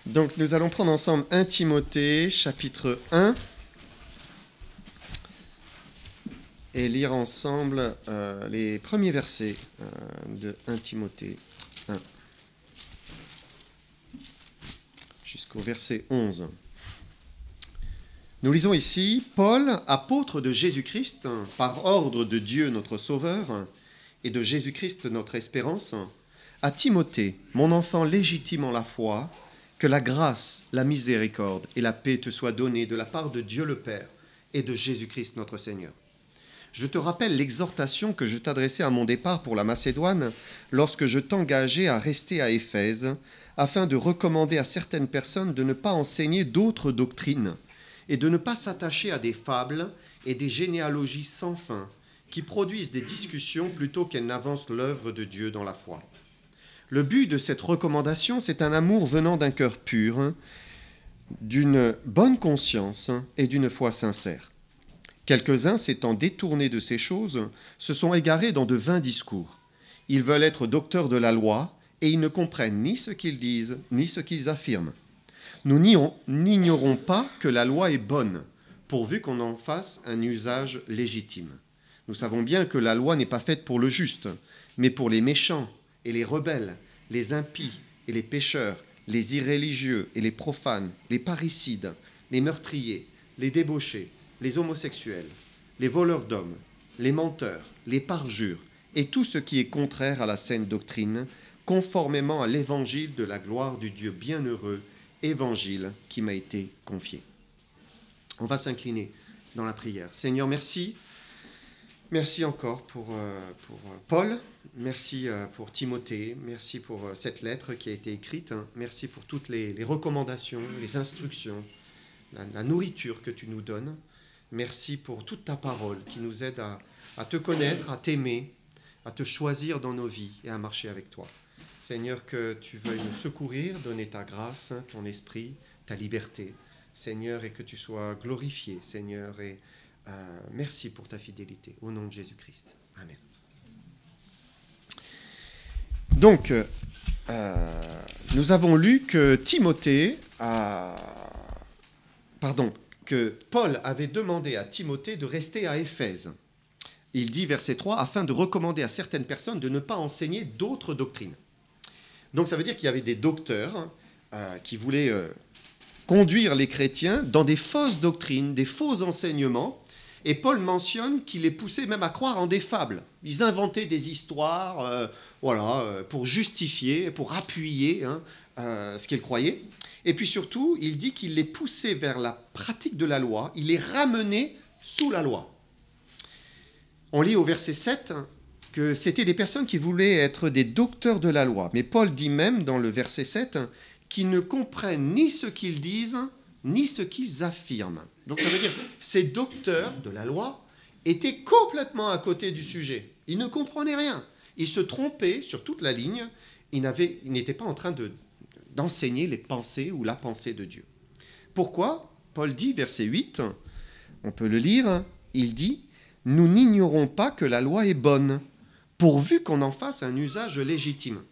Donc nous allons prendre ensemble 1 Timothée, chapitre 1, et lire ensemble les premiers versets de 1 Timothée 1 jusqu'au verset 11. Nous lisons ici « Paul, apôtre de Jésus-Christ, par ordre de Dieu notre Sauveur, et de Jésus-Christ notre espérance, à Timothée, mon enfant légitime en la foi, que la grâce, la miséricorde et la paix te soient données de la part de Dieu le Père et de Jésus-Christ notre Seigneur. Je te rappelle l'exhortation que je t'adressais à mon départ pour la Macédoine, lorsque je t'engageais à rester à Éphèse, afin de recommander à certaines personnes de ne pas enseigner d'autres doctrines, et de ne pas s'attacher à des fables et des généalogies sans fin, qui produisent des discussions plutôt qu'elles n'avancent l'œuvre de Dieu dans la foi. Le but de cette recommandation, c'est un amour venant d'un cœur pur, d'une bonne conscience et d'une foi sincère. Quelques-uns, s'étant détournés de ces choses, se sont égarés dans de vains discours. Ils veulent être docteurs de la loi et ils ne comprennent ni ce qu'ils disent, ni ce qu'ils affirment. Nous n'ignorons pas que la loi est bonne, pourvu qu'on en fasse un usage légitime. Nous savons bien que la loi n'est pas faite pour le juste, mais pour les méchants et les rebelles, les impies et les pécheurs, les irréligieux et les profanes, les parricides, les meurtriers, les débauchés, les homosexuels, les voleurs d'hommes, les menteurs, les parjures, et tout ce qui est contraire à la saine doctrine, conformément à l'évangile de la gloire du Dieu bienheureux, évangile qui m'a été confié. On va s'incliner dans la prière. Seigneur, merci. Merci encore pour Paul, merci pour Timothée, merci pour cette lettre qui a été écrite, merci pour toutes les recommandations, les instructions, la nourriture que tu nous donnes. Merci pour toute ta parole qui nous aide à te connaître, à t'aimer, à te choisir dans nos vies et à marcher avec toi. Seigneur, que tu veuilles nous secourir, donner ta grâce, ton esprit, ta liberté, Seigneur, et que tu sois glorifié, Seigneur, et merci pour ta fidélité, au nom de Jésus-Christ. Amen. Donc, nous avons lu que que Paul avait demandé à Timothée de rester à Éphèse. Il dit, verset 3, afin de recommander à certaines personnes de ne pas enseigner d'autres doctrines. Donc ça veut dire qu'il y avait des docteurs qui voulaient conduire les chrétiens dans des fausses doctrines, des faux enseignements. Et Paul mentionne qu'il les poussait même à croire en des fables. Ils inventaient des histoires pour justifier, pour appuyer ce qu'ils croyaient. Et puis surtout, il dit qu'il les poussait vers la pratique de la loi, il les ramenait sous la loi. On lit au verset 7 que c'était des personnes qui voulaient être des docteurs de la loi. Mais Paul dit même dans le verset 7 qu'ils ne comprennent ni ce qu'ils disent, ni ce qu'ils affirment. Donc ça veut dire que ces docteurs de la loi étaient complètement à côté du sujet. Ils ne comprenaient rien. Ils se trompaient sur toute la ligne. Ils n'étaient pas en train d'enseigner les pensées ou la pensée de Dieu. Pourquoi ? Paul dit, verset 8, on peut le lire, il dit « Nous n'ignorons pas que la loi est bonne, pourvu qu'on en fasse un usage légitime. »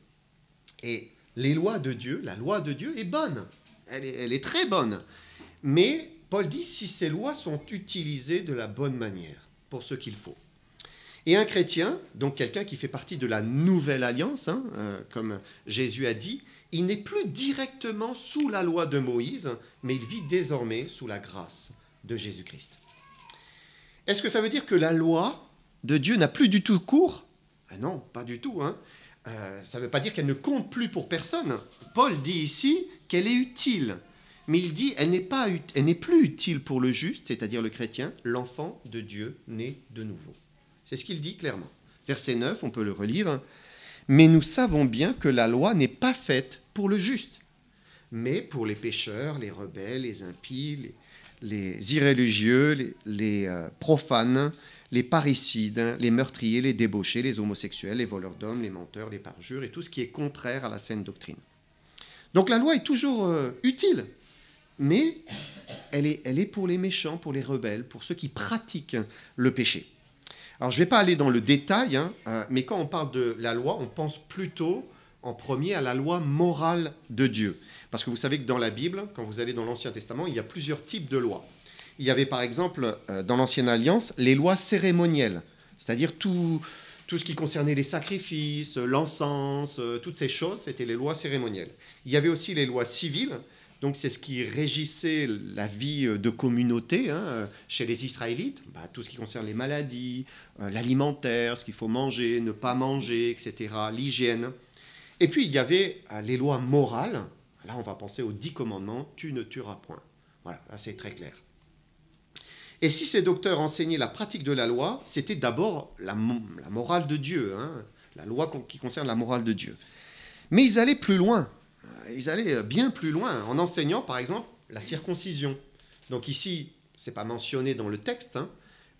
Et les lois de Dieu, la loi de Dieu est bonne, elle est très bonne. Mais Paul dit si ces lois sont utilisées de la bonne manière, pour ce qu'il faut. Et un chrétien, donc quelqu'un qui fait partie de la nouvelle alliance, comme Jésus a dit, il n'est plus directement sous la loi de Moïse, mais il vit désormais sous la grâce de Jésus-Christ. Est-ce que ça veut dire que la loi de Dieu n'a plus du tout cours ? Non, pas du tout. Ça ne veut pas dire qu'elle ne compte plus pour personne. Paul dit ici qu'elle est utile. Mais il dit elle n'est plus utile pour le juste, c'est-à-dire le chrétien, l'enfant de Dieu né de nouveau. C'est ce qu'il dit clairement. Verset 9, on peut le relire. Mais nous savons bien que la loi n'est pas faite pour le juste, mais pour les pécheurs, les rebelles, les impies, les irréligieux, les profanes, les parricides, les meurtriers, les débauchés, les homosexuels, les voleurs d'hommes, les menteurs, les parjures et tout ce qui est contraire à la saine doctrine. Donc la loi est toujours utile, mais elle est pour les méchants, pour les rebelles, pour ceux qui pratiquent le péché. Alors je ne vais pas aller dans le détail, mais quand on parle de la loi, on pense plutôt en premier à la loi morale de Dieu. Parce que vous savez que dans la Bible, quand vous allez dans l'Ancien Testament, il y a plusieurs types de lois. Il y avait par exemple, dans l'Ancienne Alliance, les lois cérémonielles, c'est-à-dire tout ce qui concernait les sacrifices, l'encens, toutes ces choses, c'était les lois cérémonielles. Il y avait aussi les lois civiles, donc c'est ce qui régissait la vie de communauté chez les Israélites, tout ce qui concerne les maladies, l'alimentaire, ce qu'il faut manger, ne pas manger, etc., l'hygiène. Et puis il y avait les lois morales, là on va penser aux 10 commandements, tu ne tueras point. Voilà, là c'est très clair. Et si ces docteurs enseignaient la pratique de la loi, c'était d'abord la morale de Dieu, la loi qui concerne la morale de Dieu. Mais ils allaient plus loin, ils allaient bien plus loin, en enseignant par exemple la circoncision. Donc ici, ce n'est pas mentionné dans le texte,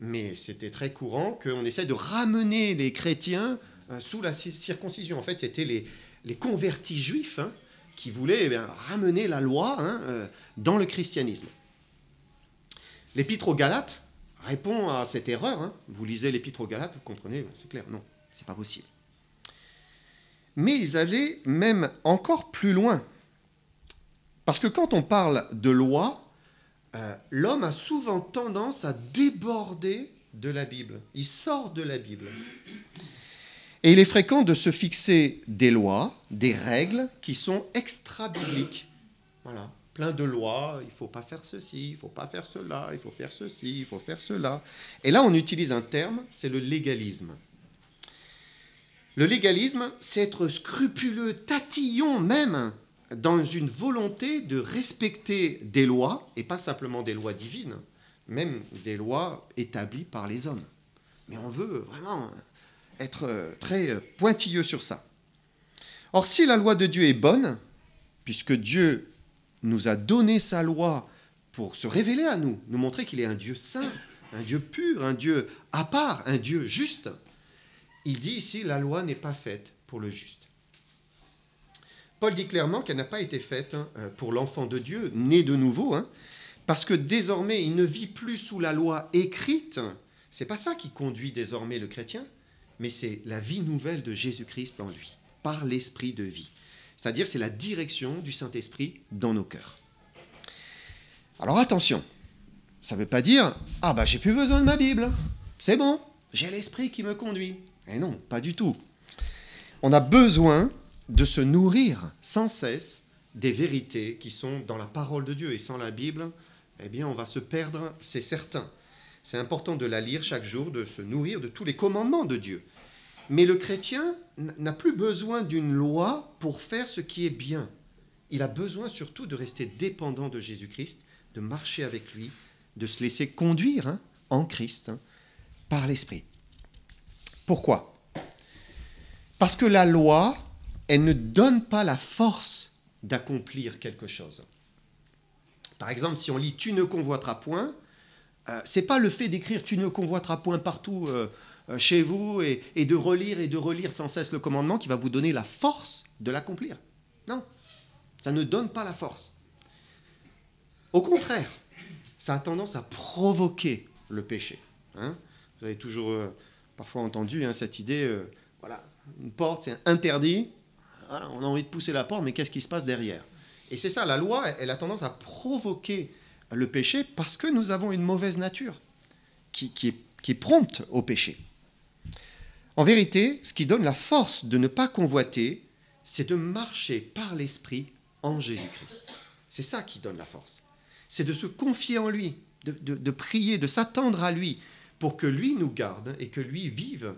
mais c'était très courant qu'on essaie de ramener les chrétiens sous la circoncision. En fait, c'était les convertis juifs qui voulaient ramener la loi dans le christianisme. L'Épître aux Galates répond à cette erreur. Vous lisez l'Épître aux Galates, vous comprenez, c'est clair, non, c'est pas possible. Mais ils allaient même encore plus loin. Parce que quand on parle de loi, l'homme a souvent tendance à déborder de la Bible. Il sort de la Bible. Et il est fréquent de se fixer des lois, des règles qui sont extra-bibliques. Voilà. Plein de lois, il ne faut pas faire ceci, il ne faut pas faire cela, il faut faire ceci, il faut faire cela. Et là, on utilise un terme, c'est le légalisme. Le légalisme, c'est être scrupuleux, tatillon même, dans une volonté de respecter des lois, et pas simplement des lois divines, même des lois établies par les hommes. Mais on veut vraiment être très pointilleux sur ça. Or, si la loi de Dieu est bonne, puisque Dieu nous a donné sa loi pour se révéler à nous, nous montrer qu'il est un Dieu saint, un Dieu pur, un Dieu à part, un Dieu juste. Il dit ici, la loi n'est pas faite pour le juste. Paul dit clairement qu'elle n'a pas été faite pour l'enfant de Dieu, né de nouveau, parce que désormais, il ne vit plus sous la loi écrite. Ce n'est pas ça qui conduit désormais le chrétien, mais c'est la vie nouvelle de Jésus-Christ en lui, par l'esprit de vie. C'est-à-dire, c'est la direction du Saint-Esprit dans nos cœurs. Alors attention, ça ne veut pas dire « Ah j'ai plus besoin de ma Bible, c'est bon, j'ai l'Esprit qui me conduit ». Et non, pas du tout. On a besoin de se nourrir sans cesse des vérités qui sont dans la parole de Dieu. Et sans la Bible, eh bien, on va se perdre, c'est certain. C'est important de la lire chaque jour, de se nourrir de tous les commandements de Dieu. Mais le chrétien n'a plus besoin d'une loi pour faire ce qui est bien. Il a besoin surtout de rester dépendant de Jésus-Christ, de marcher avec lui, de se laisser conduire en Christ par l'Esprit. Pourquoi ? Parce que la loi, elle ne donne pas la force d'accomplir quelque chose. Par exemple, si on lit « Tu ne convoiteras point », ce n'est pas le fait d'écrire « Tu ne convoiteras point » partout chez vous et de relire sans cesse le commandement qui va vous donner la force de l'accomplir. Non, ça ne donne pas la force. Au contraire, ça a tendance à provoquer le péché. Vous avez toujours parfois entendu cette idée, une porte, c'est interdit, voilà, on a envie de pousser la porte, mais qu'est-ce qui se passe derrière ? Et c'est ça, la loi, elle a tendance à provoquer le péché parce que nous avons une mauvaise nature qui est prompte au péché. En vérité, ce qui donne la force de ne pas convoiter, c'est de marcher par l'Esprit en Jésus-Christ. C'est ça qui donne la force. C'est de se confier en lui, de prier, de s'attendre à lui, pour que lui nous garde et que lui vive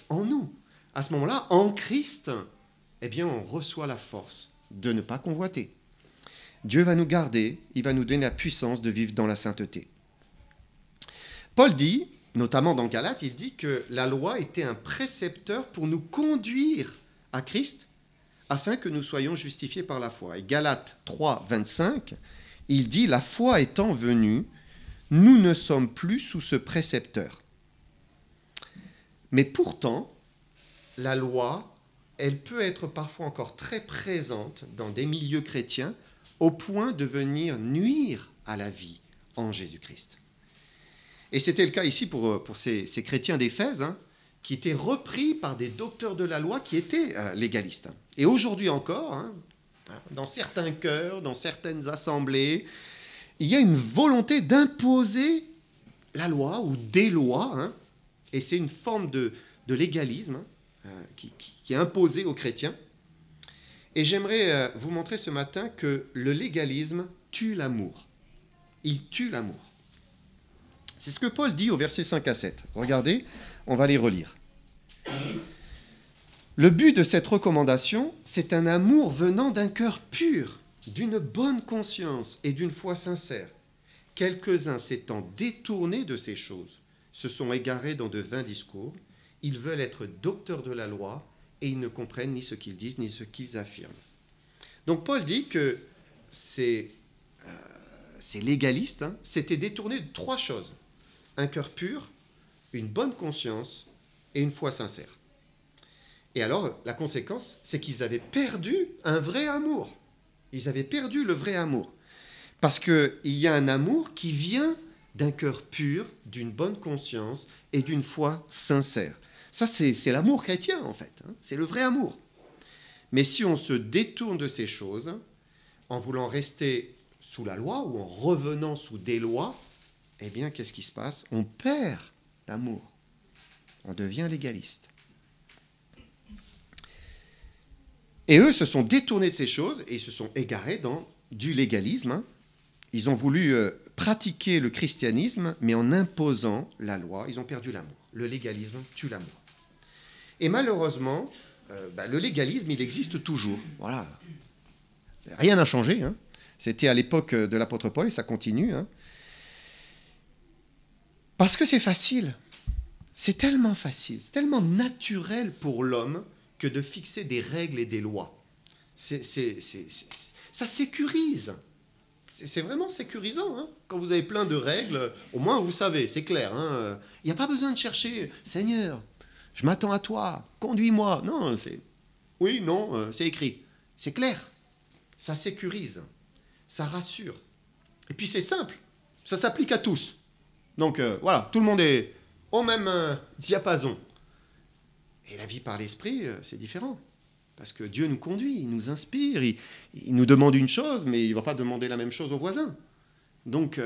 en nous. À ce moment-là, en Christ, eh bien, on reçoit la force de ne pas convoiter. Dieu va nous garder, il va nous donner la puissance de vivre dans la sainteté. Paul dit, notamment dans Galates, il dit que la loi était un précepteur pour nous conduire à Christ afin que nous soyons justifiés par la foi. Et Galates 3, 25, il dit « La foi étant venue, nous ne sommes plus sous ce précepteur. » Mais pourtant, la loi, elle peut être parfois encore très présente dans des milieux chrétiens au point de venir nuire à la vie en Jésus-Christ. Et c'était le cas ici pour ces chrétiens d'Éphèse qui était repris par des docteurs de la loi qui étaient légalistes. Et aujourd'hui encore, hein, dans certains chœurs, dans certaines assemblées, il y a une volonté d'imposer la loi ou des lois, hein, et c'est une forme de légalisme qui est imposée aux chrétiens. Et j'aimerais vous montrer ce matin que le légalisme tue l'amour. Il tue l'amour. C'est ce que Paul dit au verset 5 à 7. Regardez, on va les relire. Le but de cette recommandation, c'est un amour venant d'un cœur pur, d'une bonne conscience et d'une foi sincère. Quelques-uns s'étant détournés de ces choses, se sont égarés dans de vains discours. Ils veulent être docteurs de la loi et ils ne comprennent ni ce qu'ils disent ni ce qu'ils affirment. Donc Paul dit que ces légalistes s'étaient détournés de 3 choses. Un cœur pur, une bonne conscience et une foi sincère. Et alors, la conséquence, c'est qu'ils avaient perdu un vrai amour. Ils avaient perdu le vrai amour. Parce qu'il y a un amour qui vient d'un cœur pur, d'une bonne conscience et d'une foi sincère. Ça, c'est l'amour chrétien, en fait. C'est le vrai amour. Mais si on se détourne de ces choses, en voulant rester sous la loi ou en revenant sous des lois, eh bien, qu'est-ce qui se passe? On perd l'amour. On devient légaliste. Et eux se sont détournés de ces choses et ils se sont égarés dans du légalisme. Ils ont voulu pratiquer le christianisme, mais en imposant la loi, ils ont perdu l'amour. Le légalisme tue l'amour. Et malheureusement, le légalisme, il existe toujours. Voilà. Rien n'a changé. Hein. C'était à l'époque de l'apôtre Paul et ça continue. Hein. Parce que c'est facile. C'est tellement facile, c'est tellement naturel pour l'homme que de fixer des règles et des lois. Ça sécurise. C'est vraiment sécurisant. Hein. Quand vous avez plein de règles, au moins vous savez, c'est clair. Hein. Il n'y a pas besoin de chercher « Seigneur, je m'attends à toi, conduis-moi ». Non, c'est oui, non, c'est écrit. C'est clair. Ça sécurise. Ça rassure. Et puis c'est simple. Ça s'applique à tous. Donc voilà, tout le monde est au même diapason. Et la vie par l'esprit, c'est différent. Parce que Dieu nous conduit, il nous inspire, il nous demande une chose, mais il ne va pas demander la même chose aux voisins. Donc,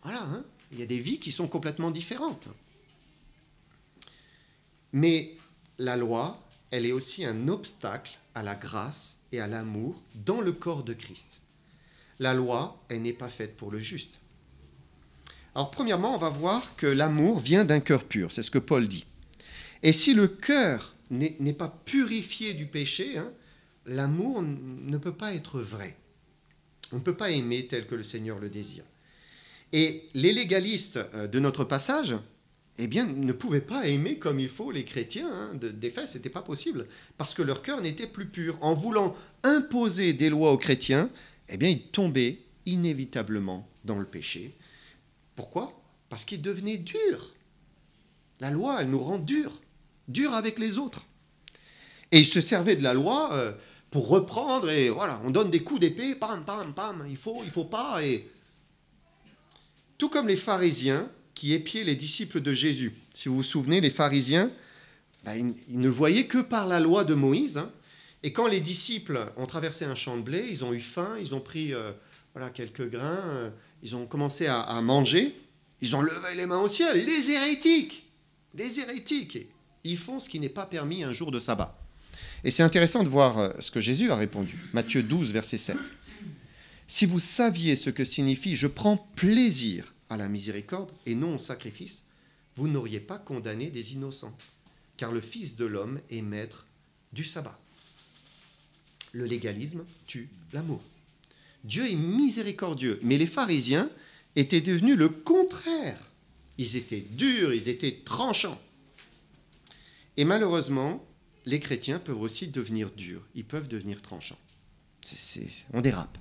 voilà, hein, il y a des vies qui sont complètement différentes. Mais la loi, elle est aussi un obstacle à la grâce et à l'amour dans le corps de Christ. La loi, elle n'est pas faite pour le juste. Alors, premièrement, on va voir que l'amour vient d'un cœur pur, c'est ce que Paul dit. Et si le cœur n'est pas purifié du péché, hein, l'amour ne peut pas être vrai. On ne peut pas aimer tel que le Seigneur le désire. Et les légalistes de notre passage, eh bien, ne pouvaient pas aimer comme il faut les chrétiens d'Éphèse, ce n'était pas possible, parce que leur cœur n'était plus pur. En voulant imposer des lois aux chrétiens, eh bien, ils tombaient inévitablement dans le péché. Pourquoi? Parce qu'ils devenaient durs. La loi, elle nous rend durs avec les autres. Et ils se servaient de la loi pour reprendre, et voilà, on donne des coups d'épée, pam, pam, pam, il faut pas, et... Tout comme les pharisiens qui épiaient les disciples de Jésus. Si vous vous souvenez, les pharisiens, ils ne voyaient que par la loi de Moïse, hein, et quand les disciples ont traversé un champ de blé, ils ont eu faim, ils ont pris quelques grains, ils ont commencé à manger, ils ont levé les mains au ciel, les hérétiques, ils font ce qui n'est pas permis un jour de sabbat. Et c'est intéressant de voir ce que Jésus a répondu. Matthieu 12, verset 7. « Si vous saviez ce que signifie « je prends plaisir à la miséricorde et non au sacrifice », vous n'auriez pas condamné des innocents, car le Fils de l'homme est maître du sabbat. Le légalisme tue l'amour. Dieu est miséricordieux, mais les pharisiens étaient devenus le contraire. Ils étaient durs, ils étaient tranchants. Et malheureusement, les chrétiens peuvent aussi devenir durs, ils peuvent devenir tranchants. On dérape.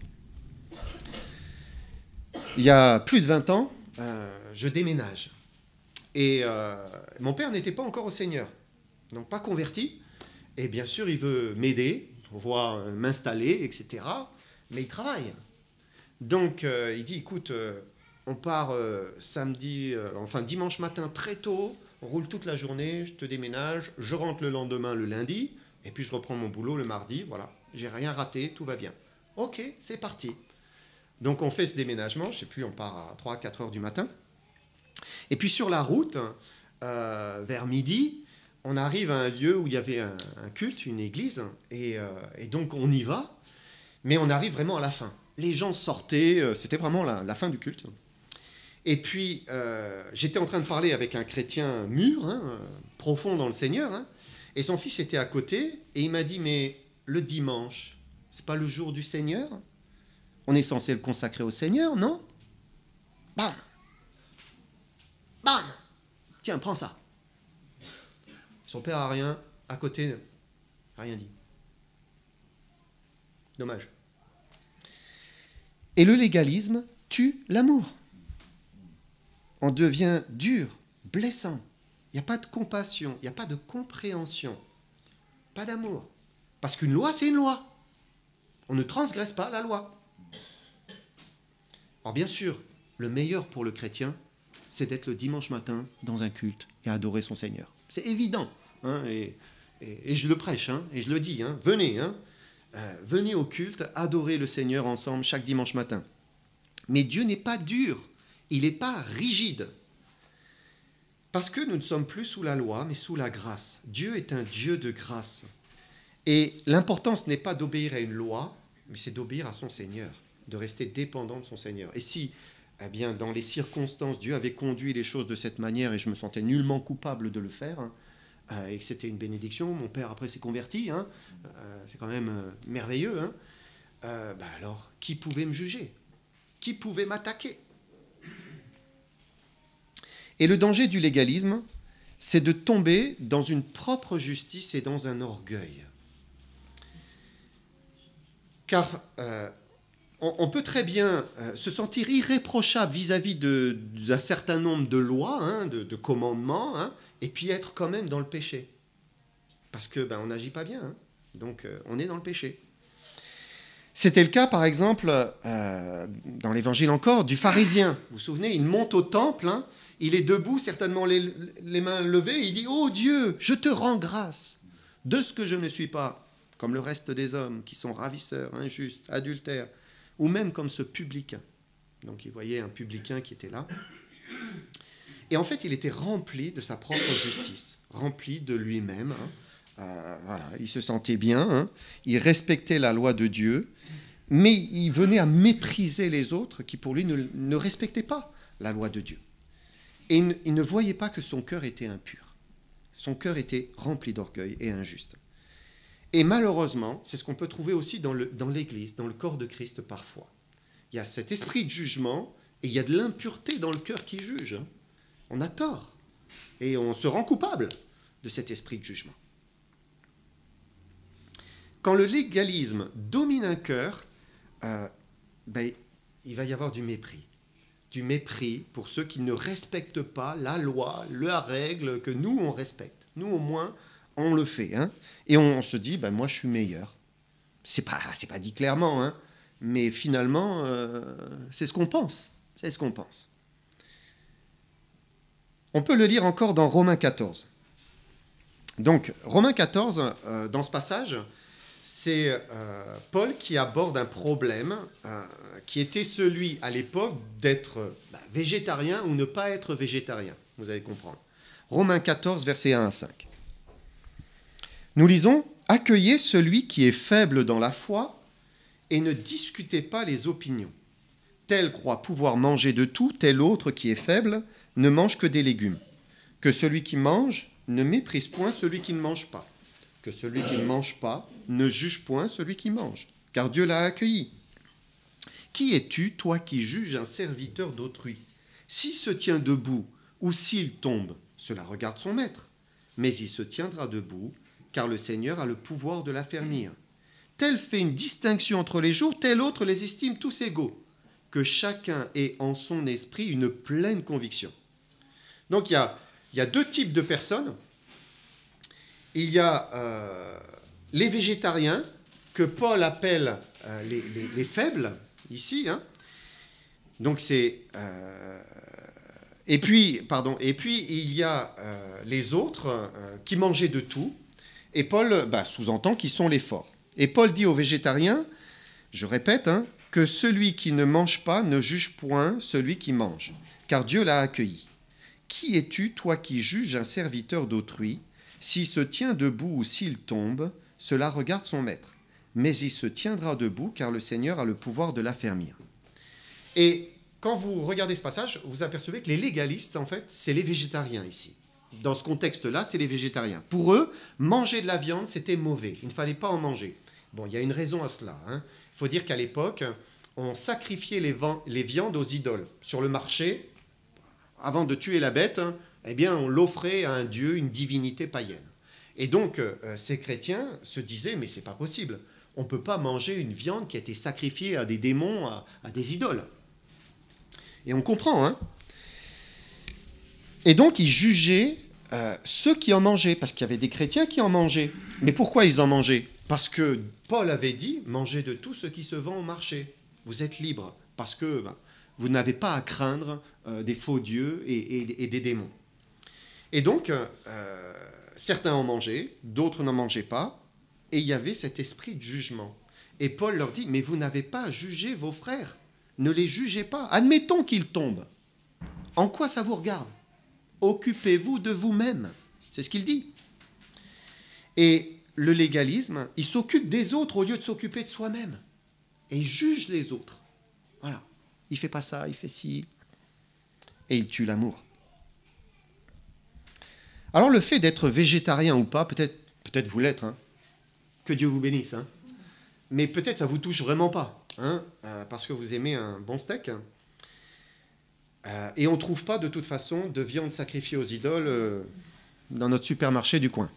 Il y a plus de 20 ans, je déménage. Et mon père n'était pas encore au Seigneur, donc pas converti. Et bien sûr, il veut m'aider, pouvoir m'installer, etc. Mais il travaille. Donc, il dit, écoute, on part dimanche matin très tôt, on roule toute la journée, je te déménage, je rentre le lendemain, le lundi, et puis je reprends mon boulot le mardi, voilà, j'ai rien raté, tout va bien. Ok, c'est parti. Donc on fait ce déménagement, je ne sais plus, on part à 3-4 heures du matin. Et puis sur la route, vers midi, on arrive à un lieu où il y avait un culte, une église, et donc on y va, mais on arrive vraiment à la fin. Les gens sortaient, c'était vraiment la fin du culte. Et puis, j'étais en train de parler avec un chrétien mûr, profond dans le Seigneur, et son fils était à côté, et il m'a dit, mais le dimanche, c'est pas le jour du Seigneur? On est censé le consacrer au Seigneur, non? Bam! Bam! Tiens, prends ça. Son père a rien, à côté, rien dit. Dommage. Et le légalisme tue l'amour. On devient dur, blessant. Il n'y a pas de compassion, il n'y a pas de compréhension, pas d'amour. Parce qu'une loi, c'est une loi. On ne transgresse pas la loi. Alors bien sûr, le meilleur pour le chrétien, c'est d'être le dimanche matin dans un culte et adorer son Seigneur. C'est évident, et je le prêche, et je le dis, venez, venez au culte, adorer le Seigneur ensemble chaque dimanche matin. Mais Dieu n'est pas dur, il n'est pas rigide. Parce que nous ne sommes plus sous la loi, mais sous la grâce. Dieu est un Dieu de grâce. Et l'importance n'est pas d'obéir à une loi, mais c'est d'obéir à son Seigneur, de rester dépendant de son Seigneur. Et si, bien, dans les circonstances, Dieu avait conduit les choses de cette manière et je me sentais nullement coupable de le faire, et que c'était une bénédiction, mon père après s'est converti, c'est quand même merveilleux, alors qui pouvait me juger? Qui pouvait m'attaquer? Et le danger du légalisme, c'est de tomber dans une propre justice et dans un orgueil. Car on peut très bien se sentir irréprochable vis-à-vis d'un certain nombre de lois, de commandements, et puis être quand même dans le péché. Parce que on n'agit pas bien, donc on est dans le péché. C'était le cas, par exemple, dans l'Évangile encore, du pharisien. Vous vous souvenez, il monte au temple, il est debout, certainement les mains levées, et il dit « Oh Dieu, je te rends grâce de ce que je ne suis pas, comme le reste des hommes qui sont ravisseurs, injustes, adultères, ou même comme ce publicain. » Donc il voyait un publicain qui était là. Et en fait, il était rempli de sa propre justice, rempli de lui-même. Voilà, il se sentait bien, il respectait la loi de Dieu, mais il venait à mépriser les autres qui, pour lui, ne respectaient pas la loi de Dieu. Et il ne voyait pas que son cœur était impur. Son cœur était rempli d'orgueil et injuste. Et malheureusement, c'est ce qu'on peut trouver aussi dans l'Église, dans le corps de Christ parfois. Il y a cet esprit de jugement et il y a de l'impureté dans le cœur qui juge. On a tort et on se rend coupable de cet esprit de jugement. Quand le légalisme domine un cœur, il va y avoir du mépris. Du mépris pour ceux qui ne respectent pas la loi, la règle que nous, on respecte. Nous, au moins, on le fait. Et on se dit, moi, je suis meilleur. C'est pas dit clairement, mais finalement, c'est ce qu'on pense. C'est ce qu'on pense. On peut le lire encore dans Romains 14. Donc, Romains 14, dans ce passage, c'est Paul qui aborde un problème qui était celui, à l'époque, d'être végétarien ou ne pas être végétarien. Vous allez comprendre. Romains 14, versets 1 à 5. Nous lisons « Accueillez celui qui est faible dans la foi et ne discutez pas les opinions. Tel croit pouvoir manger de tout, tel autre qui est faible ne mange que des légumes. Que celui qui mange ne méprise point celui qui ne mange pas. Que celui qui ne mange pas ne juge point celui qui mange, car Dieu l'a accueilli. Qui es-tu, toi qui juges un serviteur d'autrui? S'il se tient debout ou s'il tombe, cela regarde son maître. Mais il se tiendra debout, car le Seigneur a le pouvoir de l'affermir. Tel fait une distinction entre les jours, tel autre les estime tous égaux. Que chacun ait en son esprit une pleine conviction. » Donc il y a deux types de personnes. Il y a les végétariens, que Paul appelle les faibles, ici. Donc c'est... Et puis, il y a les autres qui mangeaient de tout. Et Paul sous-entend qu'ils sont les forts. Et Paul dit aux végétariens, je répète, que celui qui ne mange pas ne juge point celui qui mange, car Dieu l'a accueilli. Qui es-tu, toi qui juges un serviteur d'autrui? S'il se tient debout ou s'il tombe, cela regarde son maître. Mais il se tiendra debout, car le Seigneur a le pouvoir de l'affermir. Et quand vous regardez ce passage, vous apercevez que les légalistes, en fait, c'est les végétariens ici. Dans ce contexte-là, c'est les végétariens. Pour eux, manger de la viande, c'était mauvais. Il ne fallait pas en manger. Bon, il y a une raison à cela. Il faut dire qu'à l'époque, on sacrifiait les viandes aux idoles. Sur le marché, avant de tuer la bête, on l'offrait à un dieu, une divinité païenne. Et donc, ces chrétiens se disaient, mais c'est pas possible. On ne peut pas manger une viande qui a été sacrifiée à des démons, à des idoles. Et on comprend, Et donc, ils jugeaient ceux qui en mangeaient, parce qu'il y avait des chrétiens qui en mangeaient. Mais pourquoi ils en mangeaient? Parce que Paul avait dit, mangez de tout ce qui se vend au marché. Vous êtes libres, parce que vous n'avez pas à craindre des faux dieux et des démons. Et donc, certains en mangeaient, d'autres n'en mangeaient pas, et il y avait cet esprit de jugement. Et Paul leur dit, mais vous n'avez pas à juger vos frères. Ne les jugez pas. Admettons qu'ils tombent. En quoi ça vous regarde? Occupez-vous de vous-même. C'est ce qu'il dit. Et le légalisme, il s'occupe des autres au lieu de s'occuper de soi-même. Et il juge les autres. Voilà. Il ne fait pas ça, il fait ci. Et il tue l'amour. Alors le fait d'être végétarien ou pas, peut-être vous l'êtes, que Dieu vous bénisse, mais peut-être ça ne vous touche vraiment pas. Parce que vous aimez un bon steak. Et on ne trouve pas de toute façon de viande sacrifiée aux idoles dans notre supermarché du coin.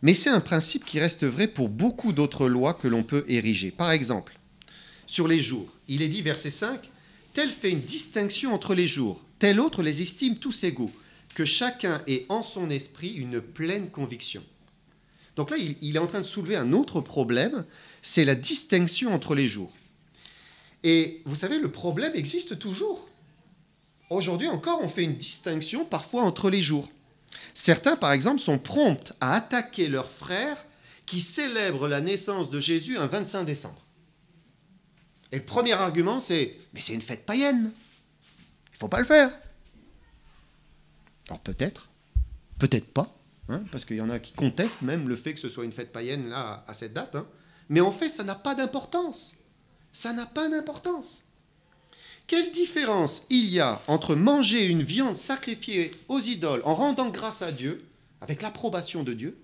Mais c'est un principe qui reste vrai pour beaucoup d'autres lois que l'on peut ériger. Par exemple, sur les jours, il est dit, verset 5, « Tel fait une distinction entre les jours, tel autre les estime tous égaux, que chacun ait en son esprit une pleine conviction. » Donc là, il est en train de soulever un autre problème, c'est la distinction entre les jours. Et vous savez, le problème existe toujours. Aujourd'hui encore, on fait une distinction parfois entre les jours. Certains, par exemple, sont prompts à attaquer leurs frères qui célèbrent la naissance de Jésus un 25 décembre. Et le premier argument, c'est « mais c'est une fête païenne, il ne faut pas le faire ». Alors peut-être pas. Parce qu'il y en a qui contestent même le fait que ce soit une fête païenne là, à cette date. Mais en fait, ça n'a pas d'importance. Ça n'a pas d'importance. Quelle différence il y a entre manger une viande sacrifiée aux idoles en rendant grâce à Dieu, avec l'approbation de Dieu,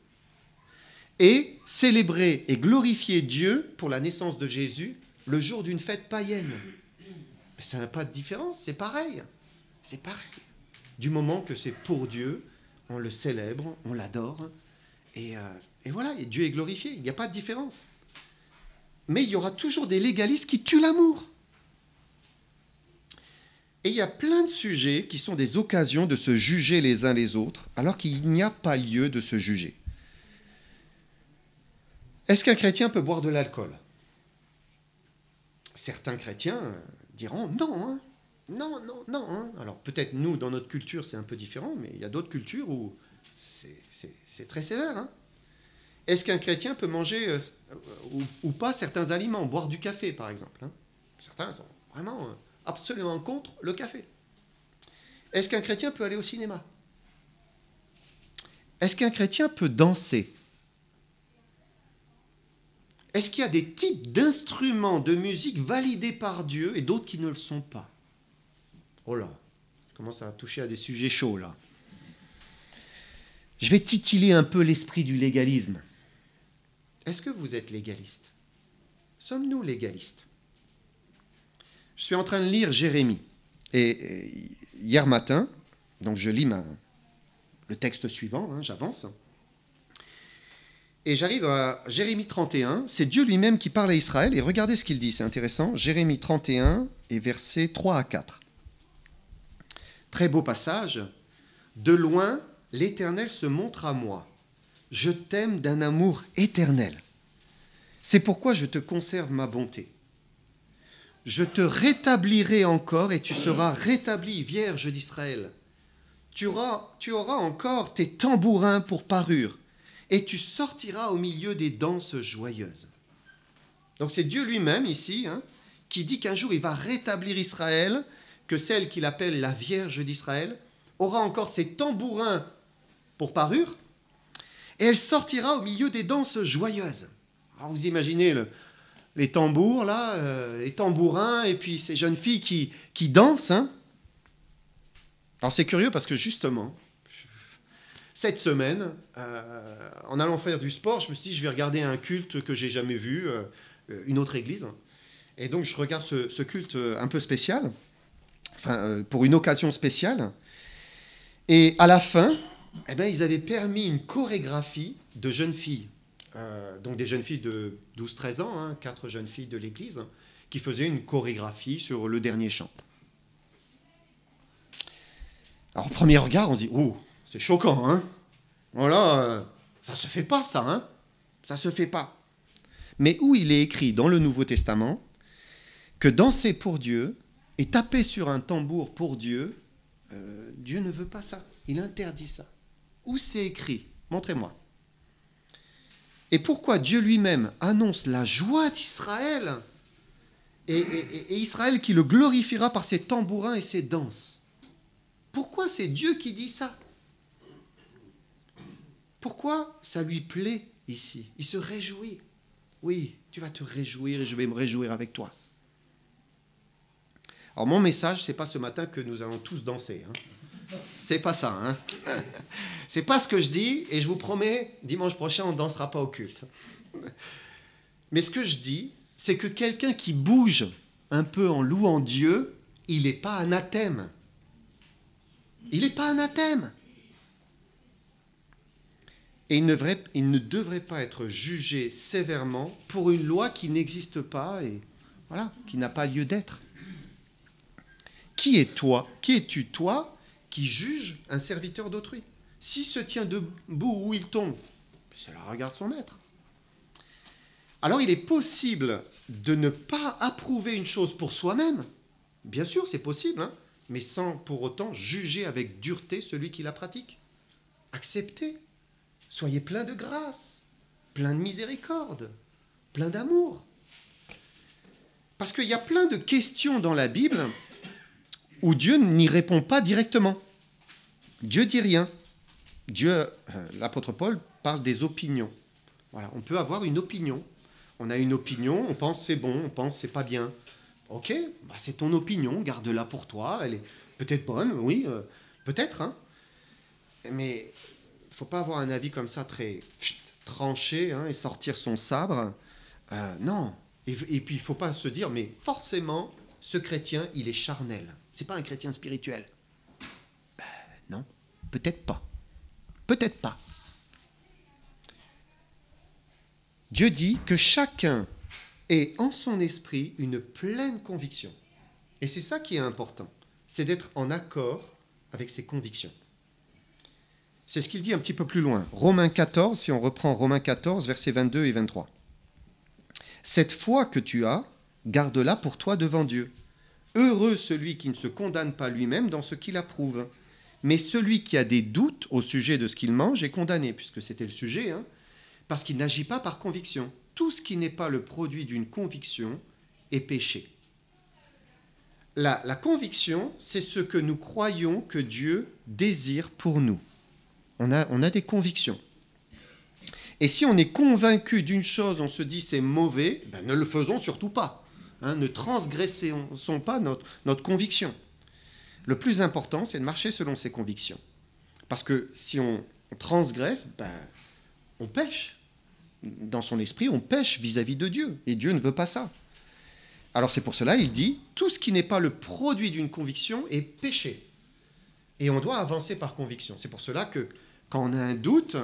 et célébrer et glorifier Dieu pour la naissance de Jésus le jour d'une fête païenne? Ça n'a pas de différence, c'est pareil. C'est pareil. Du moment que c'est pour Dieu, on le célèbre, on l'adore, et voilà, et Dieu est glorifié, il n'y a pas de différence. Mais il y aura toujours des légalistes qui tuent l'amour. Et il y a plein de sujets qui sont des occasions de se juger les uns les autres, alors qu'il n'y a pas lieu de se juger. Est-ce qu'un chrétien peut boire de l'alcool? Certains chrétiens diront non, non. Alors peut-être nous, dans notre culture, c'est un peu différent, mais il y a d'autres cultures où c'est très sévère. Est-ce qu'un chrétien peut manger ou pas certains aliments, boire du café par exemple? Certains sont vraiment absolument contre le café. Est-ce qu'un chrétien peut aller au cinéma? Est-ce qu'un chrétien peut danser? Est-ce qu'il y a des types d'instruments de musique validés par Dieu et d'autres qui ne le sont pas? Oh là, je commence à toucher à des sujets chauds là. Je vais titiller un peu l'esprit du légalisme. Est-ce que vous êtes légaliste? Sommes-nous légalistes? Je suis en train de lire Jérémie. Et hier matin, donc je lis le texte suivant, j'avance. Et j'arrive à Jérémie 31, c'est Dieu lui-même qui parle à Israël, et regardez ce qu'il dit, c'est intéressant, Jérémie 31 et versets 3 à 4. Très beau passage. De loin, l'Éternel se montre à moi. Je t'aime d'un amour éternel. C'est pourquoi je te conserve ma bonté. je te rétablirai encore et tu seras rétablie, Vierge d'Israël. Tu auras encore tes tambourins pour parure et tu sortiras au milieu des danses joyeuses. Donc c'est Dieu lui-même ici qui dit qu'un jour il va rétablir Israël, que celle qu'il appelle la Vierge d'Israël aura encore ses tambourins pour parure et elle sortira au milieu des danses joyeuses. Alors vous imaginez les tambours, là, les tambourins, et puis ces jeunes filles qui dansent. Alors c'est curieux parce que justement, cette semaine, en allant faire du sport, je me suis dit, je vais regarder un culte que j'ai jamais vu, une autre église. Et donc je regarde ce culte un peu spécial, pour une occasion spéciale. Et à la fin, ils avaient permis une chorégraphie de jeunes filles. Donc des jeunes filles de 12-13 ans, 4 jeunes filles de l'église, qui faisaient une chorégraphie sur le dernier chant. Alors au premier regard, on se dit, oh, c'est choquant, voilà, ça se fait pas ça, ça se fait pas. Mais où il est écrit dans le Nouveau Testament que danser pour Dieu et taper sur un tambour pour Dieu, Dieu ne veut pas ça, il interdit ça. Où c'est écrit? Montrez-moi. Et pourquoi Dieu lui-même annonce la joie d'Israël et Israël qui le glorifiera par ses tambourins et ses danses? Pourquoi c'est Dieu qui dit ça? Pourquoi ça lui plaît ici? Il se réjouit. Oui, tu vas te réjouir et je vais me réjouir avec toi. Alors mon message, c'est pas ce matin que nous allons tous danser. C'est pas ça. C'est pas ce que je dis et je vous promets, dimanche prochain, on ne dansera pas au culte. Mais ce que je dis, c'est que quelqu'un qui bouge un peu en louant Dieu, il n'est pas anathème. Il n'est pas anathème. Et il ne devrait pas être jugé sévèrement pour une loi qui n'existe pas et voilà, qui n'a pas lieu d'être. Qui es toi? Qui es-tu, toi, qui juge un serviteur d'autrui? S'il se tient debout où il tombe, cela regarde son maître. Alors il est possible de ne pas approuver une chose pour soi-même. Bien sûr, c'est possible, mais sans pour autant juger avec dureté celui qui la pratique. Acceptez. Soyez plein de grâce, plein de miséricorde, plein d'amour. Parce qu'il y a plein de questions dans la Bible où Dieu n'y répond pas directement. Dieu dit rien. L'apôtre Paul parle des opinions. Voilà, on peut avoir une opinion. On a une opinion, on pense c'est bon, on pense c'est pas bien. Ok, c'est ton opinion, garde-la pour toi. Elle est peut-être bonne, oui, peut-être. Mais il ne faut pas avoir un avis comme ça très tranché et sortir son sabre. Non. Et puis il ne faut pas se dire, mais forcément, ce chrétien, il est charnel. Ce n'est pas un chrétien spirituel. Non, peut-être pas. Peut-être pas. Dieu dit que chacun ait en son esprit une pleine conviction. Et c'est ça qui est important. C'est d'être en accord avec ses convictions. C'est ce qu'il dit un petit peu plus loin. Romains 14, si on reprend Romains 14, versets 22 et 23. Cette foi que tu as, garde-la pour toi devant Dieu. Heureux celui qui ne se condamne pas lui-même dans ce qu'il approuve. Mais celui qui a des doutes au sujet de ce qu'il mange est condamné, puisque c'était le sujet, parce qu'il n'agit pas par conviction. Tout ce qui n'est pas le produit d'une conviction est péché. La conviction, c'est ce que nous croyons que Dieu désire pour nous. On a des convictions. Et si on est convaincu d'une chose, on se dit c'est mauvais, ne le faisons surtout pas. Ne transgressons pas notre conviction. Le plus important, c'est de marcher selon ses convictions. Parce que si on transgresse, on pêche. Dans son esprit, on pêche vis-à-vis de Dieu. Et Dieu ne veut pas ça. Alors c'est pour cela, il dit, tout ce qui n'est pas le produit d'une conviction est péché. Et on doit avancer par conviction. C'est pour cela que quand on a un doute,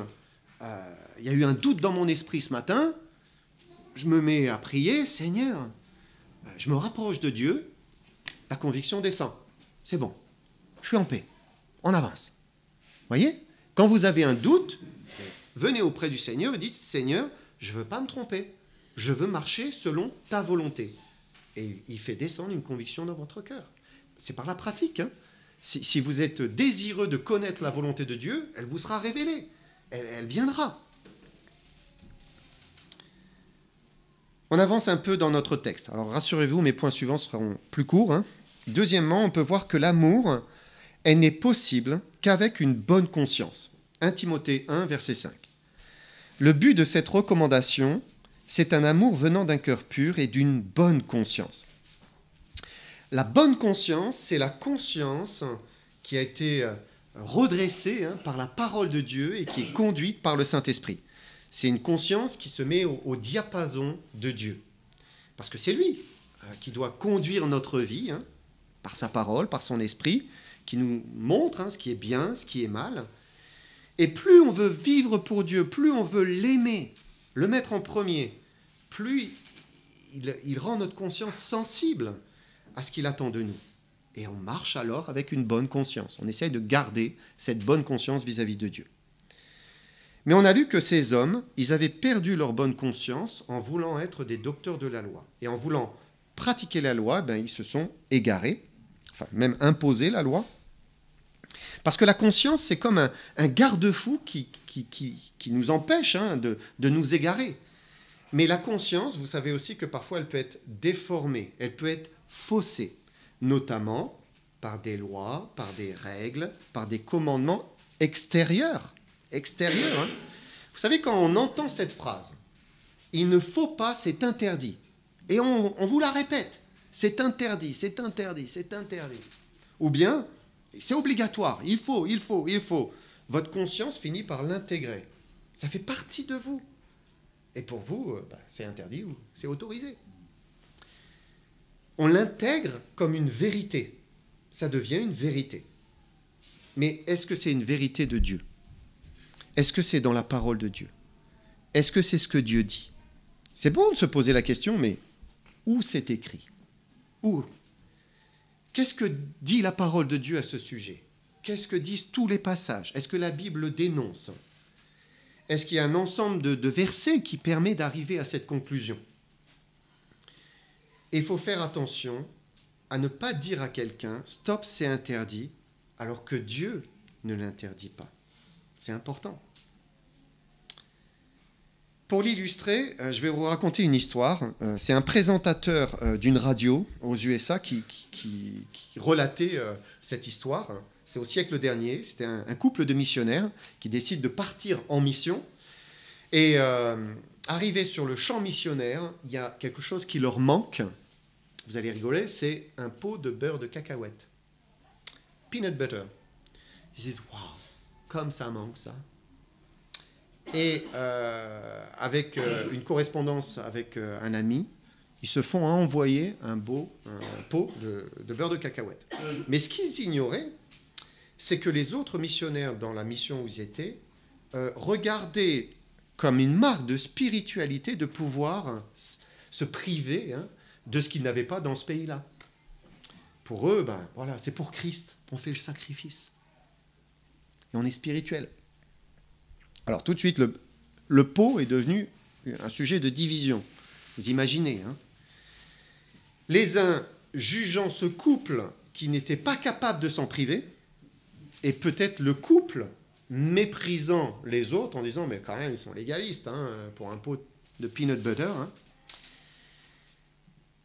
il y a eu un doute dans mon esprit ce matin, je me mets à prier, Seigneur, je me rapproche de Dieu, la conviction descend. C'est bon, je suis en paix, on avance. Voyez? Quand vous avez un doute, venez auprès du Seigneur et dites, Seigneur, je ne veux pas me tromper, je veux marcher selon ta volonté. Et il fait descendre une conviction dans votre cœur. C'est par la pratique. Hein. Si vous êtes désireux de connaître la volonté de Dieu, elle vous sera révélée. Elle viendra. On avance un peu dans notre texte. Alors rassurez-vous, mes points suivants seront plus courts. Hein. Deuxièmement, on peut voir que l'amour n'est possible qu'avec une bonne conscience. 1 Timothée 1, verset 5. Le but de cette recommandation, c'est un amour venant d'un cœur pur et d'une bonne conscience. La bonne conscience, c'est la conscience qui a été redressée par la parole de Dieu et qui est conduite par le Saint-Esprit. C'est une conscience qui se met au diapason de Dieu. Parce que c'est lui qui doit conduire notre vie, par sa parole, par son esprit, qui nous montre ce qui est bien, ce qui est mal. Et plus on veut vivre pour Dieu, plus on veut l'aimer, le mettre en premier, plus il rend notre conscience sensible à ce qu'il attend de nous. Et on marche alors avec une bonne conscience. On essaye de garder cette bonne conscience vis-à-vis de Dieu. Mais on a lu que ces hommes, ils avaient perdu leur bonne conscience en voulant être des docteurs de la loi. Et en voulant pratiquer la loi, ils se sont égarés, enfin même imposé la loi. Parce que la conscience, c'est comme un garde-fou qui nous empêche de nous égarer. Mais la conscience, vous savez aussi que parfois elle peut être déformée, elle peut être faussée, notamment par des lois, par des règles, par des commandements extérieurs. Vous savez, quand on entend cette phrase, il ne faut pas, c'est interdit. Et on vous la répète, c'est interdit, c'est interdit, c'est interdit. Ou bien, c'est obligatoire, il faut. Votre conscience finit par l'intégrer. Ça fait partie de vous. Et pour vous, c'est interdit ou c'est autorisé. On l'intègre comme une vérité. Ça devient une vérité. Mais est-ce que c'est une vérité de Dieu ? Est-ce que c'est dans la parole de Dieu ? Est-ce que c'est ce que Dieu dit ? C'est bon de se poser la question, mais où c'est écrit ? Où ? Qu'est-ce que dit la parole de Dieu à ce sujet ? Qu'est-ce que disent tous les passages ? Est-ce que la Bible le dénonce ? Est-ce qu'il y a un ensemble de versets qui permet d'arriver à cette conclusion ? Et il faut faire attention à ne pas dire à quelqu'un « stop, c'est interdit », alors que Dieu ne l'interdit pas. C'est important. Pour l'illustrer, je vais vous raconter une histoire. C'est un présentateur d'une radio aux USA qui relatait cette histoire. C'est au siècle dernier. C'était un couple de missionnaires qui décide de partir en mission. Et arrivé sur le champ missionnaire, il y a quelque chose qui leur manque. Vous allez rigoler, c'est un pot de beurre de cacahuète. Peanut butter. Ils disent, waouh, comme ça manque ça. Et avec une correspondance avec un ami, ils se font envoyer un pot de beurre de cacahuète. Mais ce qu'ils ignoraient, c'est que les autres missionnaires dans la mission où ils étaient regardaient comme une marque de spiritualité de pouvoir se priver de ce qu'ils n'avaient pas dans ce pays-là. Pour eux, voilà, c'est pour Christ, on fait le sacrifice. Et on est spirituel. Alors tout de suite, le pot est devenu un sujet de division. Vous imaginez, Les uns jugeant ce couple qui n'était pas capable de s'en priver, et peut-être le couple méprisant les autres en disant « mais quand même, ils sont légalistes pour un pot de peanut butter ».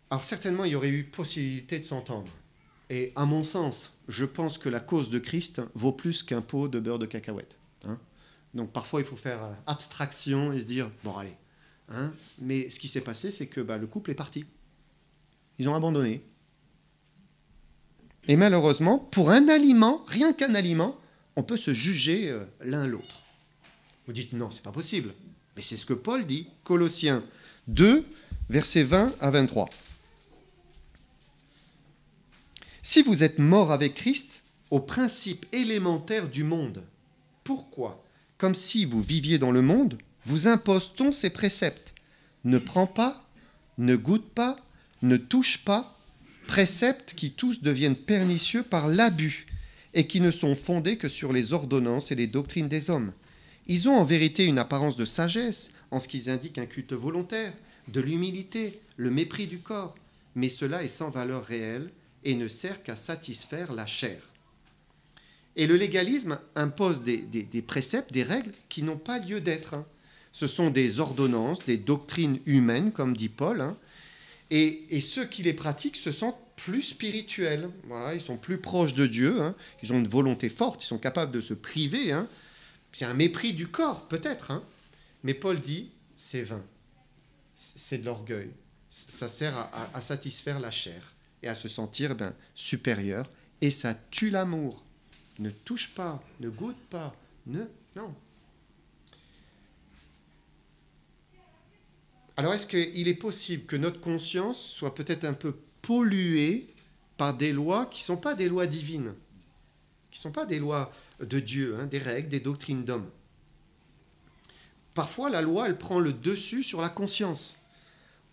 Alors certainement, il y aurait eu possibilité de s'entendre. Et à mon sens, je pense que la cause de Christ vaut plus qu'un pot de beurre de cacahuète. Donc parfois, il faut faire abstraction et se dire, bon allez. Mais ce qui s'est passé, c'est que le couple est parti. Ils ont abandonné. Et malheureusement, pour un aliment, rien qu'un aliment, on peut se juger l'un l'autre. Vous dites, non, c'est pas possible. Mais c'est ce que Paul dit, Colossiens 2, versets 20 à 23. Si vous êtes morts avec Christ aux principes élémentaires du monde, pourquoi, comme si vous viviez dans le monde, vous impose-t-on ces préceptes ? Ne prends pas, ne goûte pas, ne touche pas, préceptes qui tous deviennent pernicieux par l'abus et qui ne sont fondés que sur les ordonnances et les doctrines des hommes. Ils ont en vérité une apparence de sagesse en ce qu'ils indiquent un culte volontaire, de l'humilité, le mépris du corps. mais cela est sans valeur réelle et ne sert qu'à satisfaire la chair. Et le légalisme impose des préceptes, des règles qui n'ont pas lieu d'être. Ce sont des ordonnances, des doctrines humaines, comme dit Paul, et ceux qui les pratiquent se sentent plus spirituels. Voilà, ils sont plus proches de Dieu, ils ont une volonté forte, ils sont capables de se priver. C'est un mépris du corps, peut-être. Mais Paul dit, c'est vain. C'est de l'orgueil. Ça sert à satisfaire la chair et à se sentir supérieur. Et ça tue l'amour. Ne touche pas, ne goûte pas, non. Alors est-ce qu'il est possible que notre conscience soit peut-être un peu polluée par des lois qui ne sont pas des lois divines, qui ne sont pas des lois de Dieu, des règles, des doctrines d'hommes? Parfois, la loi, elle prend le dessus sur la conscience,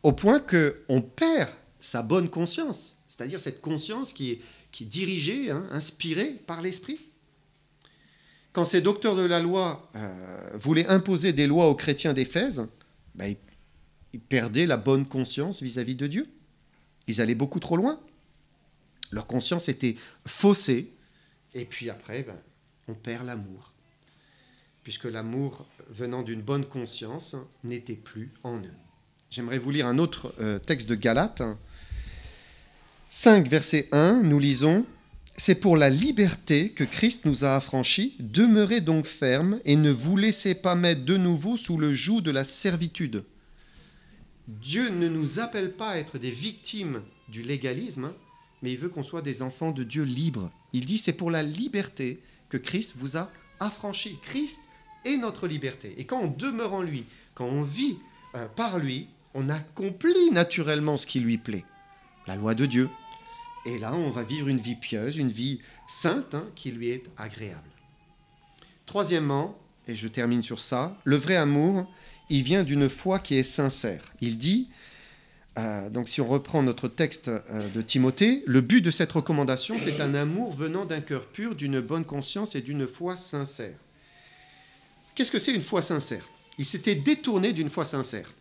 au point qu'on perd sa bonne conscience, c'est-à-dire cette conscience qui est dirigée, inspirée par l'Esprit. Quand ces docteurs de la loi voulaient imposer des lois aux chrétiens d'Éphèse, ils perdaient la bonne conscience vis-à-vis de Dieu. Ils allaient beaucoup trop loin. Leur conscience était faussée. Et puis après, on perd l'amour. Puisque l'amour venant d'une bonne conscience n'était plus en eux. J'aimerais vous lire un autre texte de Galates. 5, verset 1, nous lisons « C'est pour la liberté que Christ nous a affranchis. Demeurez donc fermes et ne vous laissez pas mettre de nouveau sous le joug de la servitude. » Dieu ne nous appelle pas à être des victimes du légalisme, mais il veut qu'on soit des enfants de Dieu libres. Il dit c'est pour la liberté que Christ vous a affranchis. Christ est notre liberté. Et quand on demeure en lui, quand on vit par lui, on accomplit naturellement ce qui lui plaît, la loi de Dieu. Et là, on va vivre une vie pieuse, une vie sainte qui lui est agréable. Troisièmement, et je termine sur ça, le vrai amour, il vient d'une foi qui est sincère. Il dit, donc si on reprend notre texte de Timothée, le but de cette recommandation, c'est un amour venant d'un cœur pur, d'une bonne conscience et d'une foi sincère. Qu'est-ce que c'est une foi sincère? Il s'était détourné d'une foi sincère.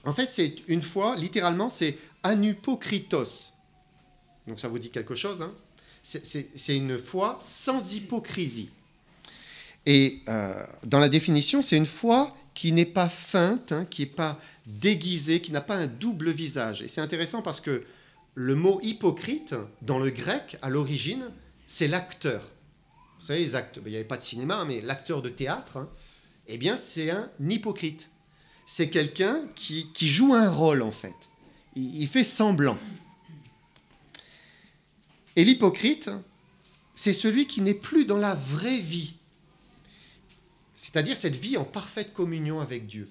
En fait, c'est une foi, littéralement, c'est anupokritos. Donc ça vous dit quelque chose, c'est une foi sans hypocrisie. Et dans la définition, c'est une foi qui n'est pas feinte, qui n'est pas déguisée, qui n'a pas un double visage. Et c'est intéressant parce que le mot hypocrite, dans le grec, à l'origine, c'est l'acteur. Vous savez, les acteurs, il n'y avait pas de cinéma, mais l'acteur de théâtre, eh bien, c'est un hypocrite. C'est quelqu'un qui joue un rôle, en fait. Il fait semblant. Et l'hypocrite, c'est celui qui n'est plus dans la vraie vie. C'est-à-dire cette vie en parfaite communion avec Dieu.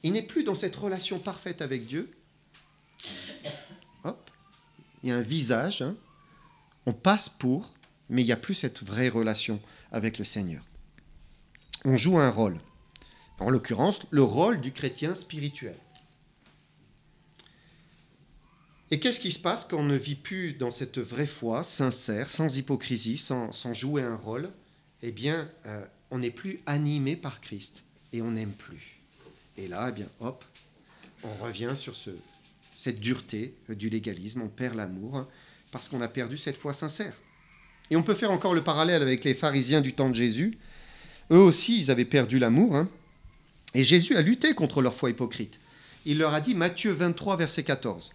Il n'est plus dans cette relation parfaite avec Dieu. Hop, il y a un visage, on passe pour, mais il n'y a plus cette vraie relation avec le Seigneur. On joue un rôle. En l'occurrence, le rôle du chrétien spirituel. Et qu'est-ce qui se passe quand on ne vit plus dans cette vraie foi sincère, sans hypocrisie, sans jouer un rôle? Eh bien, on n'est plus animé par Christ et on n'aime plus. Et là, eh bien, hop, on revient sur cette dureté du légalisme, on perd l'amour parce qu'on a perdu cette foi sincère. Et on peut faire encore le parallèle avec les pharisiens du temps de Jésus. Eux aussi, ils avaient perdu l'amour. Et Jésus a lutté contre leur foi hypocrite. Il leur a dit, Matthieu 23, verset 14,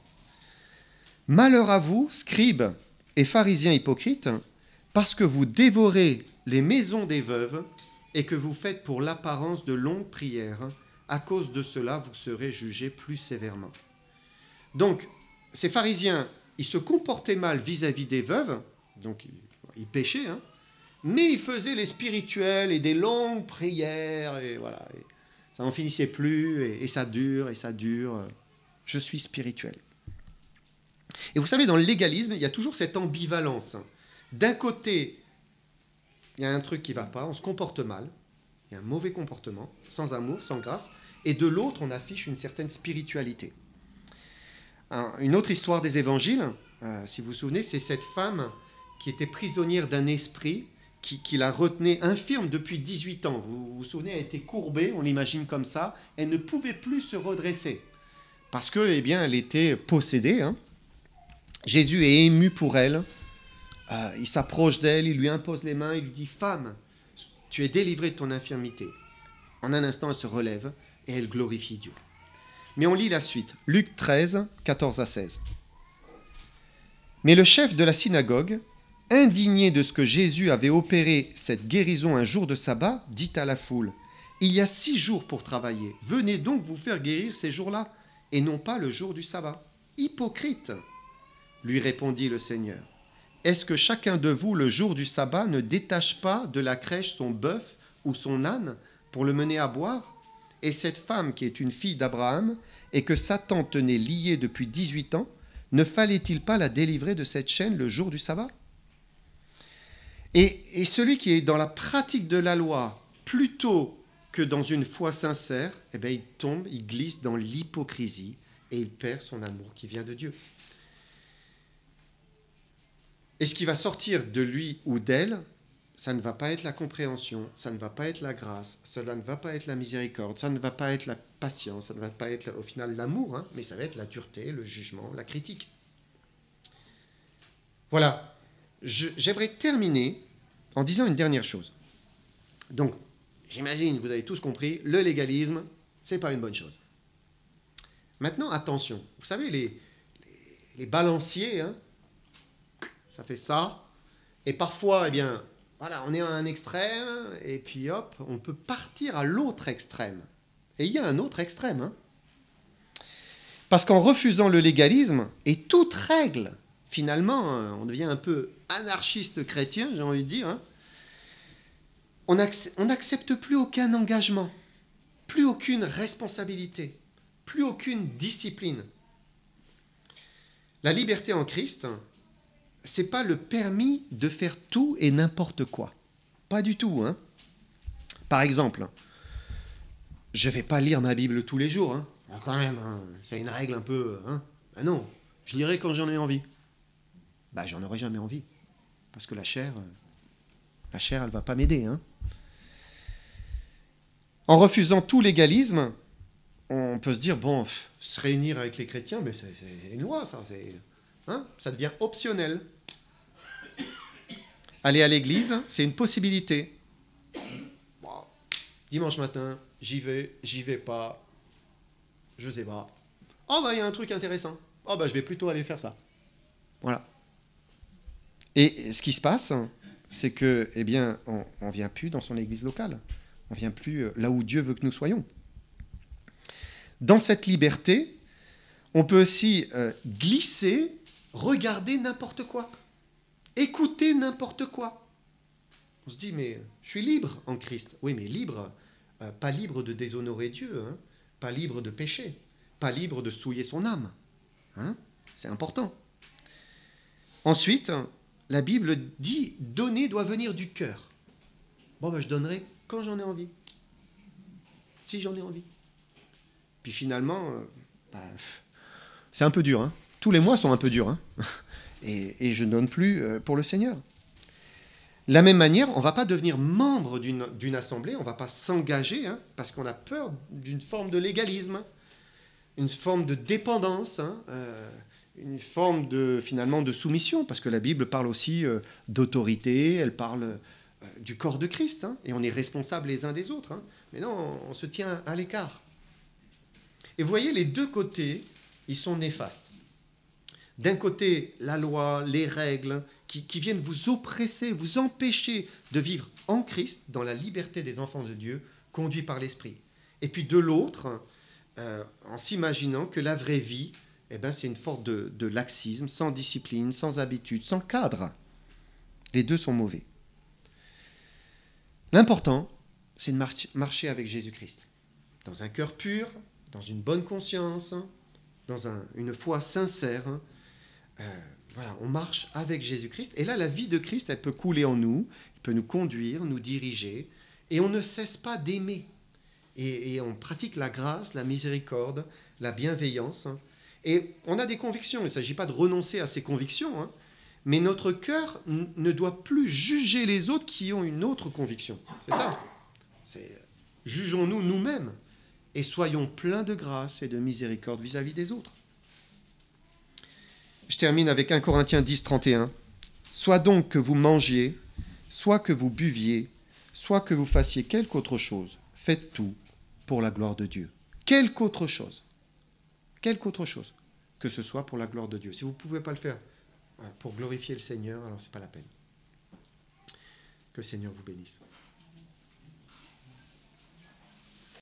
« Malheur à vous, scribes et pharisiens hypocrites, parce que vous dévorez les maisons des veuves et que vous faites pour l'apparence de longues prières. À cause de cela, vous serez jugés plus sévèrement. » Donc, ces pharisiens, ils se comportaient mal vis-à-vis des veuves, donc ils péchaient, mais ils faisaient les spirituels et des longues prières, et voilà, et ça n'en finissait plus, et ça dure, et ça dure. Je suis spirituel. Et vous savez, dans le légalisme, il y a toujours cette ambivalence. D'un côté, il y a un truc qui ne va pas, on se comporte mal, il y a un mauvais comportement, sans amour, sans grâce, et de l'autre, on affiche une certaine spiritualité. Une autre histoire des évangiles, si vous vous souvenez, c'est cette femme qui était prisonnière d'un esprit qui la retenait infirme depuis 18 ans. Vous vous souvenez, elle était courbée, on l'imagine comme ça, elle ne pouvait plus se redresser. parce que, eh bien, elle était possédée. Hein. Jésus est ému pour elle. Il s'approche d'elle, il lui impose les mains, il lui dit « Femme, tu es délivrée de ton infirmité. » En un instant, elle se relève et elle glorifie Dieu. Mais on lit la suite. Luc 13, 14 à 16. Mais le chef de la synagogue, indigné de ce que Jésus avait opéré cette guérison un jour de sabbat, dit à la foule, « Il y a 6 jours pour travailler. Venez donc vous faire guérir ces jours-là, et non pas le jour du sabbat. » « Hypocrite !» lui répondit le Seigneur. « Est-ce que chacun de vous, le jour du sabbat, ne détache pas de la crèche son bœuf ou son âne pour le mener à boire ? Et cette femme qui est une fille d'Abraham et que Satan tenait liée depuis 18 ans, ne fallait-il pas la délivrer de cette chaîne le jour du sabbat ? Et celui qui est dans la pratique de la loi plutôt que dans une foi sincère, eh bien, il tombe, il glisse dans l'hypocrisie et il perd son amour qui vient de Dieu. Et ce qui va sortir de lui ou d'elle, ça ne va pas être la compréhension, ça ne va pas être la grâce, cela ne va pas être la miséricorde, ça ne va pas être la patience, ça ne va pas être au final l'amour, hein, mais ça va être la dureté, le jugement, la critique. Voilà, j'aimerais terminer en disant une dernière chose. Donc, j'imagine, vous avez tous compris, le légalisme, ce n'est pas une bonne chose. Maintenant, attention, vous savez, les balanciers, hein, ça fait ça, et parfois, eh bien, voilà, on est à un extrême, et puis hop, on peut partir à l'autre extrême. Et il y a un autre extrême. Hein. Parce qu'en refusant le légalisme, et toute règle, finalement, on devient un peu anarchiste chrétien, j'ai envie de dire, hein, on n'accepte plus aucun engagement, plus aucune responsabilité, plus aucune discipline. La liberté en Christ, ce n'est pas le permis de faire tout et n'importe quoi. Pas du tout. Hein. Par exemple, je ne vais pas lire ma Bible tous les jours. Hein. Quand même, hein, c'est une règle un peu... Hein. Ben non, je lirai quand j'en ai envie. Ben, j'en aurai jamais envie. Parce que la chair, elle ne va pas m'aider. Hein. En refusant tout légalisme, on peut se dire, bon, se réunir avec les chrétiens, mais c'est une loi, ça. Hein, ça devient optionnel. Aller à l'église, c'est une possibilité. Bon, dimanche matin, j'y vais pas, je sais pas. Oh, bah, il y a un truc intéressant. Oh, bah, je vais plutôt aller faire ça. Voilà. Et ce qui se passe, c'est que, eh bien, on vient plus dans son église locale. On vient plus là où Dieu veut que nous soyons. Dans cette liberté, on peut aussi glisser, regarder n'importe quoi, écouter n'importe quoi. On se dit, mais je suis libre en Christ. Oui, mais libre, pas libre de déshonorer Dieu, hein, pas libre de pécher, pas libre de souiller son âme. Hein, c'est important. Ensuite, la Bible dit, donner doit venir du cœur. Bon, ben, je donnerai quand j'en ai envie, si j'en ai envie. Puis finalement, c'est un peu dur. Hein. Tous les mois sont un peu durs. Hein. Et je ne donne plus pour le Seigneur. De la même manière, on ne va pas devenir membre d'une assemblée, on ne va pas s'engager, hein, parce qu'on a peur d'une forme de légalisme, une forme de dépendance, hein, une forme finalement de soumission, parce que la Bible parle aussi d'autorité, elle parle du corps de Christ, hein, et on est responsables les uns des autres. Hein. Mais non, on se tient à l'écart. Et vous voyez, les deux côtés, ils sont néfastes. D'un côté, la loi, les règles, qui viennent vous oppresser, vous empêcher de vivre en Christ, dans la liberté des enfants de Dieu, conduits par l'Esprit. Et puis de l'autre, en s'imaginant que la vraie vie, eh ben, c'est une forme de laxisme, sans discipline, sans habitude, sans cadre. Les deux sont mauvais. L'important, c'est de marcher avec Jésus-Christ, dans un cœur pur, dans une bonne conscience, dans une foi sincère. Voilà, on marche avec Jésus-Christ. Et là, la vie de Christ, elle peut couler en nous, elle peut nous conduire, nous diriger. Et on ne cesse pas d'aimer. Et on pratique la grâce, la miséricorde, la bienveillance. Et on a des convictions. Il ne s'agit pas de renoncer à ces convictions. Hein, mais notre cœur ne doit plus juger les autres qui ont une autre conviction. C'est ça. Jugeons-nous nous-mêmes. et soyons pleins de grâce et de miséricorde vis-à-vis des autres. Je termine avec 1 Corinthiens 10, 31. Soit donc que vous mangiez, soit que vous buviez, soit que vous fassiez quelque autre chose, faites tout pour la gloire de Dieu. Quelque autre chose, que ce soit pour la gloire de Dieu. Si vous ne pouvez pas le faire pour glorifier le Seigneur, alors ce n'est pas la peine. Que le Seigneur vous bénisse.